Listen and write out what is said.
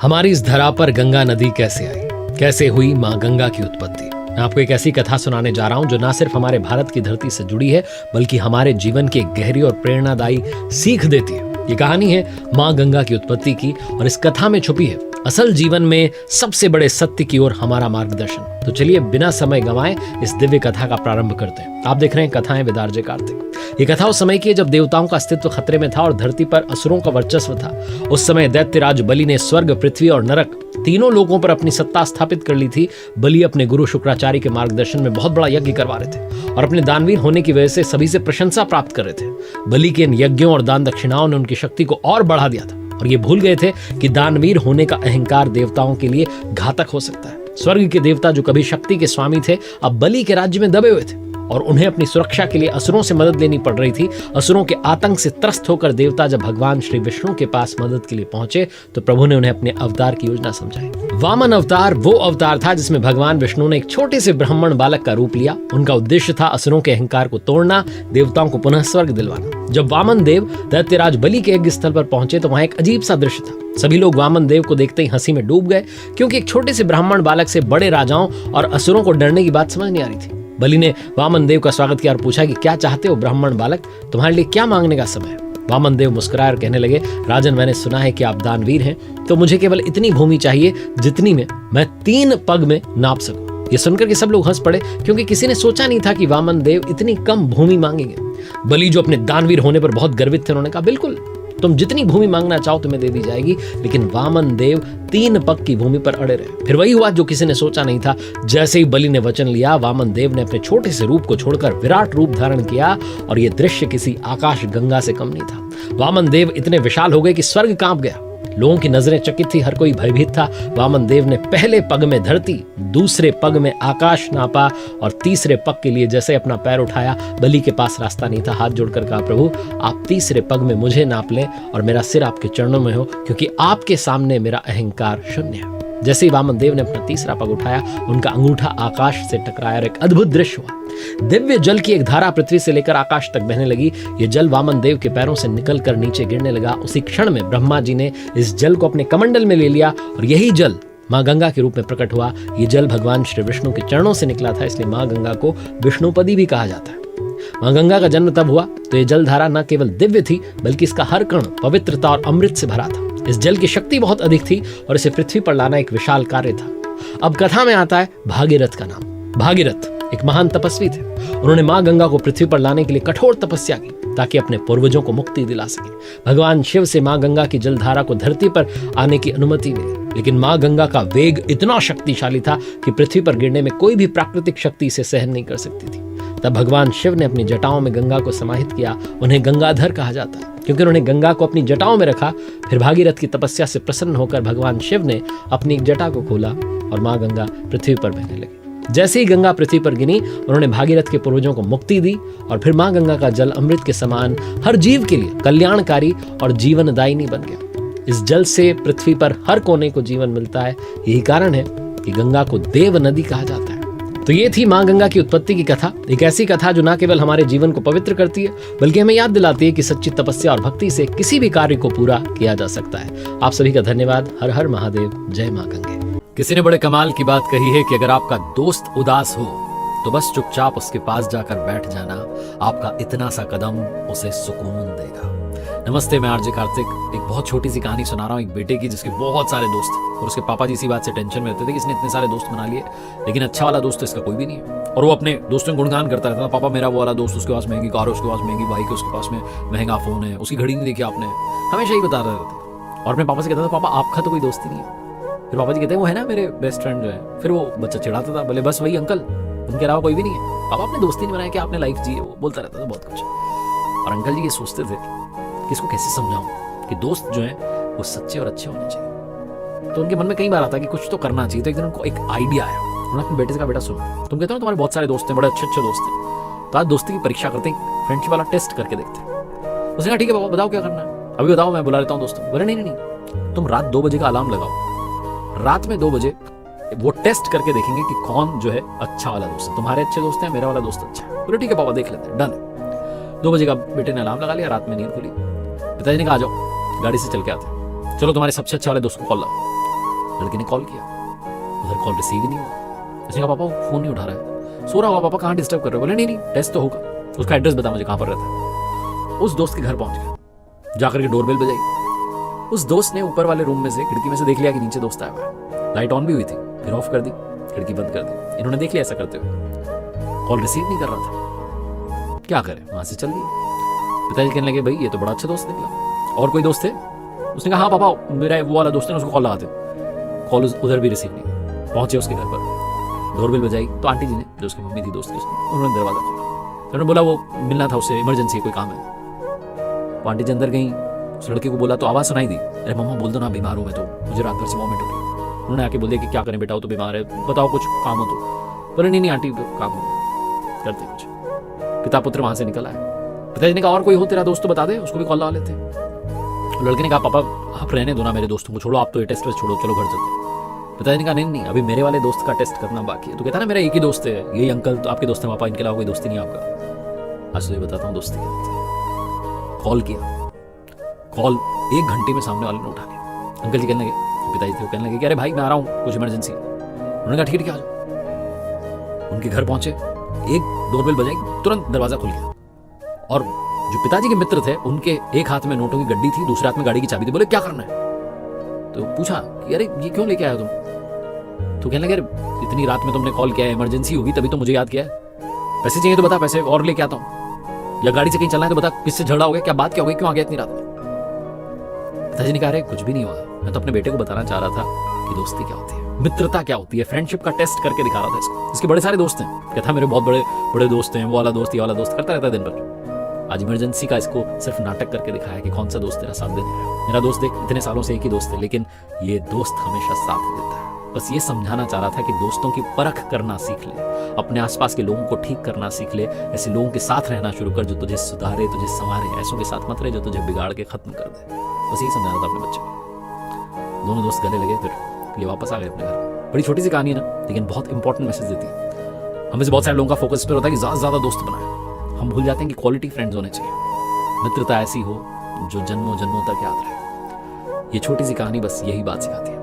हमारी इस धरा पर गंगा नदी कैसे आई, कैसे हुई माँ गंगा की उत्पत्ति। मैं आपको एक ऐसी कथा सुनाने जा रहा हूं जो ना सिर्फ हमारे भारत की धरती से जुड़ी है बल्कि हमारे जीवन की एक गहरी और प्रेरणादायी सीख देती है। ये कहानी है माँ गंगा की उत्पत्ति की और इस कथा में छुपी है असल जीवन में सबसे बड़े सत्य की ओर हमारा मार्गदर्शन। तो चलिए बिना समय गंवाए इस दिव्य कथा का प्रारंभ करते हैं। आप देख रहे हैं कथाएं विद आरजे कार्तिक। ये कथा उस समय की है जब देवताओं का अस्तित्व खतरे में था और धरती पर असुरों का वर्चस्व था। उस समय दैत्यराज बलि ने स्वर्ग, पृथ्वी और नरक तीनों लोगों पर अपनी सत्ता स्थापित कर ली थी। बलि अपने गुरु शुक्राचार्य के मार्गदर्शन में बहुत बड़ा यज्ञ करवा रहे थे और अपने दानवीर होने की वजह से सभी से प्रशंसा प्राप्त कर रहे थे। बलि के इन यज्ञों और दान दक्षिणाओं ने उनकी शक्ति को और बढ़ा दिया था और ये भूल गए थे कि दानवीर होने का अहंकार देवताओं के लिए घातक हो सकता है। स्वर्ग के देवता जो कभी शक्ति के स्वामी थे अब बलि के राज्य में दबे हुए थे और उन्हें अपनी सुरक्षा के लिए असुरों से मदद लेनी पड़ रही थी। असुरों के आतंक से त्रस्त होकर देवता जब भगवान श्री विष्णु के पास मदद के लिए पहुंचे तो प्रभु ने उन्हें अपने अवतार की योजना समझाई। वामन अवतार वो अवतार था जिसमें भगवान विष्णु ने एक छोटे से ब्राह्मण बालक का रूप लिया। उनका उद्देश्य था असुरों के अहंकार को तोड़ना, देवताओं को पुनः स्वर्ग दिलवाना। जब वामन देव दैत्यराज बलि के यज्ञ स्थल पर पहुंचे तो वहां एक अजीब सा दृश्य था। सभी लोग वामन देव को देखते ही हंसी में डूब गए क्योंकि एक छोटे से ब्राह्मण बालक से बड़े राजाओं और असुरों को डरने की बात समझ नहीं आ रही थी। बलि ने वामन देव का स्वागत किया और पूछा कि क्या चाहते हो ब्राह्मण बालक, तुम्हारे लिए क्या मांगने का समय है। वामन देव मुस्कुराए और कहने लगे, राजन मैंने सुना है कि आप दानवीर हैं, तो मुझे केवल इतनी भूमि चाहिए जितनी में मैं 3 पग में नाप सकूं। ये सुनकर के सब लोग हंस पड़े क्योंकि किसी ने सोचा नहीं था कि वामन देव इतनी कम भूमि मांगेंगे। बलि जो अपने दानवीर होने पर बहुत गर्वित थे, उन्होंने कहा बिल्कुल तुम जितनी भूमि मांगना चाहो तुम्हें दे दी जाएगी। लेकिन वामन देव 3 पग की भूमि पर अड़े रहे। फिर वही हुआ जो किसी ने सोचा नहीं था। जैसे ही बलि ने वचन लिया, वामन देव ने अपने छोटे से रूप को छोड़कर विराट रूप धारण किया और यह दृश्य किसी आकाश गंगा से कम नहीं था। वामन देव इतने विशाल हो गए कि स्वर्ग कांप गया। लोगों की नजरें चकित थी, हर कोई भयभीत था। वामन देव ने पहले पग में धरती, दूसरे पग में आकाश नापा और तीसरे पग के लिए जैसे अपना पैर उठाया, बलि के पास रास्ता नहीं था। हाथ जोड़कर कहा, प्रभु आप तीसरे पग में मुझे नाप लें और मेरा सिर आपके चरणों में हो, क्योंकि आपके सामने मेरा अहंकार शून्य है। जैसे ही वामन देव ने अपना तीसरा पग उठाया, उनका अंगूठा आकाश से टकराया और एक अद्भुत दृश्य हुआ। दिव्य जल की एक धारा पृथ्वी से लेकर आकाश तक बहने लगी। ये जल वामन देव के पैरों से निकलकर नीचे गिरने लगा। उसी क्षण में ब्रह्मा जी ने इस जल को अपने कमंडल में ले लिया और यही जल माँ गंगा के रूप में प्रकट हुआ। ये जल भगवान श्री विष्णु के चरणों से निकला था, इसलिए माँ गंगा को विष्णुपदी भी कहा जाता है। माँ गंगा का जन्म तब हुआ तो ये जलधारा न केवल दिव्य थी बल्कि इसका हर कण पवित्रता और अमृत से भरा था। इस जल की शक्ति बहुत अधिक थी और इसे पृथ्वी पर लाना एक विशाल कार्य था। अब कथा में आता है भागीरथ का नाम। भागीरथ एक महान तपस्वी थे। उन्होंने माँ गंगा को पृथ्वी पर लाने के लिए कठोर तपस्या की ताकि अपने पूर्वजों को मुक्ति दिला सके। भगवान शिव से माँ गंगा की जलधारा को धरती पर आने की अनुमति मिली, लेकिन माँ गंगा का वेग इतना शक्तिशाली था कि पृथ्वी पर गिरने में कोई भी प्राकृतिक शक्ति इसे सहन नहीं कर सकती थी। तब भगवान शिव ने अपनी जटाओं में गंगा को समाहित किया। उन्हें गंगाधर कहा जाता है क्योंकि उन्होंने गंगा को अपनी जटाओं में रखा। फिर भागीरथ की तपस्या से प्रसन्न होकर भगवान शिव ने अपनी जटा को खोला और माँ गंगा पृथ्वी पर बहने लगी। जैसे ही गंगा पृथ्वी पर गिनी, उन्होंने भागीरथ के पूर्वजों को मुक्ति दी और फिर माँ गंगा का जल अमृत के समान हर जीव के लिए कल्याणकारी और जीवनदायिनी बन गया। इस जल से पृथ्वी पर हर कोने को जीवन मिलता है। यही कारण है कि गंगा को देव नदी कहा जाता है। तो ये थी माँ गंगा की उत्पत्ति की कथा। एक ऐसी कथा जो न केवल हमारे जीवन को पवित्र करती है बल्कि हमें याद दिलाती है कि सच्ची तपस्या और भक्ति से किसी भी कार्य को पूरा किया जा सकता है। आप सभी का धन्यवाद। हर हर महादेव, जय माँ गंगे। किसी ने बड़े कमाल की बात कही है कि अगर आपका दोस्त उदास हो तो बस चुपचाप उसके पास जाकर बैठ जाना, आपका इतना सा कदम उसे सुकून देगा। नमस्ते, मैं आरजे कार्तिक। एक बहुत छोटी सी कहानी सुना रहा हूँ एक बेटे की जिसके बहुत सारे दोस्त थे और उसके पापा जी इसी बात से टेंशन में रहते थे कि इसने इतने सारे दोस्त बना लिए लेकिन अच्छा वाला दोस्त तो इसका कोई भी नहीं है। और वो अपने दोस्तों को गुणगान करता रहता था, पापा मेरा वो वाला दोस्त, उसके पास महंगी कार है, उसके पास महंगी बाइक है, उसके पास में महंगा फोन है, उसकी घड़ी नहीं देखी आपने, हमेशा ही बताता रहता। और अपने पापा से कहता था, पापा आपका तो कोई दोस्त ही नहीं है। फिर पापा जी कहते हैं वो है ना मेरे बेस्ट फ्रेंड जो है। फिर वो बच्चा चिढ़ाता था, बोले बस वही अंकल, उनके अलावा कोई भी नहीं है। पापा आपने दोस्ती नहीं बनाया कि आपने लाइफ जी है, वो बोलता रहता था बहुत कुछ। और अंकल जी ये सोचते थे कि इसको कैसे समझाऊं कि दोस्त जो है वो सच्चे और अच्छे होने चाहिए। तो उनके मन में कई बार आता कि कुछ तो करना चाहिए। तो एक दिन उनको एक आइडिया आया। उन्होंने अपने बेटे से कहा, बेटा सुनो, तुम कहते हो तुम्हारे बहुत सारे दोस्त हैं, बड़े अच्छे अच्छे दोस्त हैं, तो आज दोस्ती की परीक्षा करते हैं, फ्रेंडशिप वाला टेस्ट करके देखते हैं। उसने कहा ठीक है पापा, बताओ क्या करना है, अभी बताओ मैं बुला लेता हूँ दोस्तों। बोले नहीं, तुम रात 2 बजे का अलार्म लगाओ, रात में 2 बजे वो टेस्ट करके देखेंगे कि कौन जो है अच्छा वाला दोस्त है, तुम्हारे अच्छे दोस्त हैं, मेरा वाला दोस्त अच्छा है। बोले ठीक है पापा, देख लेते हैं, डन। 2 बजे का बेटे ने अलार्म लगा लिया, रात में नींद खुली। पिताजी ने कहा आ जाओ गाड़ी से चल के आते, चलो तुम्हारे सबसे अच्छे वाले दोस्त को कॉल लगाओ। लड़के ने कॉल किया, उधर कॉल रिसीव ही नहीं हुआ। उसने कहा पापा फोन नहीं उठा रहा है, सो रहा होगा पापा, कहाँ डिस्टर्ब कर रहे हो? बोले नहीं टेस्ट तो होगा। उसका एड्रेस बता मुझे, कहाँ पर रहता है। उस दोस्त के घर पहुंच गया, जाकर के डोरबेल बजाई। उस दोस्त ने ऊपर वाले रूम में से खिड़की में से देख लिया कि नीचे दोस्त आया हुआ है। लाइट ऑन भी हुई थी, फिर ऑफ कर दी, खिड़की बंद कर दी। इन्होंने देख लिया ऐसा करते हुए, कॉल रिसीव नहीं कर रहा था, क्या करें, वहां से चल दिए। पिताजी कहने लगे भाई ये तो बड़ा अच्छा दोस्त निकला, और कोई दोस्त थे? उसने कहा हाँ पापा मेरा वो वाला दोस्त है, उसको कॉल लगाते। कॉल उधर भी रिसीव नहीं। पहुंचे उसके घर पर, डोरबेल बजाई तो आंटी जी ने, जो उसकी मम्मी थी दोस्त की, उन्होंने दरवाजा खोला। उन्होंने बोला वो मिलना था उससे, इमरजेंसी है, कोई काम है। वो आंटी जी अंदर गई, उस लड़के को बोला तो आवाज़ सुनाई दी, अरे मम्मा बोल दो ना बीमार हूँ मैं, तो मुझे रात भर से वॉमिट हो रही है। उन्होंने आके बोल दिया कि क्या करें बेटा, वो तो बीमार है, बताओ कुछ काम हो तो। बोले नहीं आंटी काम हो, करते कुछ। पिता पुत्र वहां से निकल आए। पिताजी ने कहा और कोई हो तेरा दोस्त तो बता दे, उसको भी कॉल लगा लेते। लड़के ने कहा पापा आप रहने दो ना मेरे दोस्तों को, छोड़ो आप तो ये टेस्ट छोड़ो, चलो घर चलते। पिताजी ने कहा नहीं अभी मेरे वाले दोस्त का टेस्ट करना बाकी है। तो कहता ना मेरा एक ही दोस्त है, यही अंकल तो आपके दोस्त है पापा, इनके अलावा कोई दोस्ती नहीं आपका। आज तो ये बताता हूँ दोस्ती क्या होती है। कॉल किया, कॉल 1 घंटे में सामने वाले ने उठा लिया। अंकल जी कहने लगे, पिताजी थे, वो कहने लगे कि अरे भाई मैं आ रहा हूँ, कुछ इमरजेंसी। उन्होंने कहा ठीक है आ जाओ। उनके घर पहुंचे, एक डोरबेल बजाई, तुरंत दरवाजा खुल गया। और जो पिताजी के मित्र थे उनके एक हाथ में नोटों की गड्डी थी, दूसरे हाथ में गाड़ी की चाबी थी। बोले क्या करना है? तो पूछा कि अरे ये क्यों लेके आया तुम? तो कहने लगे इतनी रात में तुमने कॉल किया है, इमरजेंसी होगी तभी तो मुझे याद किया है। पैसे चाहिए तो बता, पैसे और लेके आता हूँ, या गाड़ी से कहीं चलना है तो बता, किससे झगड़ा हो गया, क्या बात क्या हो गई, क्यों आ गया इतनी रात में? पिताजी ने कहा अरे कुछ भी नहीं हुआ, मैं तो अपने बेटे को बताना चाह रहा था कि दोस्ती क्या होती है, मित्रता क्या होती है, फ्रेंडशिप का टेस्ट करके दिखा रहा था इसको। इसके बड़े सारे दोस्त हैं, कहता मेरे बहुत बड़े बड़े दोस्त हैं, वो वाला दोस्त ये वाला दोस्त करता रहता है दिन भर। आज इमरजेंसी का इसको सिर्फ नाटक करके दिखाया कि कौन सा दोस्त तेरा साथ देने है। मेरा दोस्त देख इतने सालों से एक ही दोस्त है, लेकिन ये दोस्त हमेशा साथ देता है। बस ये समझाना चाह रहा था कि दोस्तों की परख करना सीख ले, अपने आसपास के लोगों को ठीक करना सीख ले, ऐसे लोगों के साथ रहना शुरू कर जो तुझे सुधारे, तुझे संवारे। ऐसों के साथ मत रहे जो तुझे बिगाड़ के खत्म कर दे। बस यही समझाना था अपने बच्चे को। दोनों दोस्त गले लगे, फिर ये वापस आ गए अपने घर। बड़ी छोटी सी कहानी है ना, लेकिन बहुत इंपॉर्टेंट मैसेज देती है। हमें से बहुत सारे लोगों का फोकस पर होता है कि ज्यादा दोस्त बनाए, हम भूल जाते हैं कि क्वालिटी फ्रेंड्स होने चाहिए। मित्रता ऐसी हो जो जन्मों जन्मों तक याद रहे। ये छोटी सी कहानी बस यही बात सिखाती है।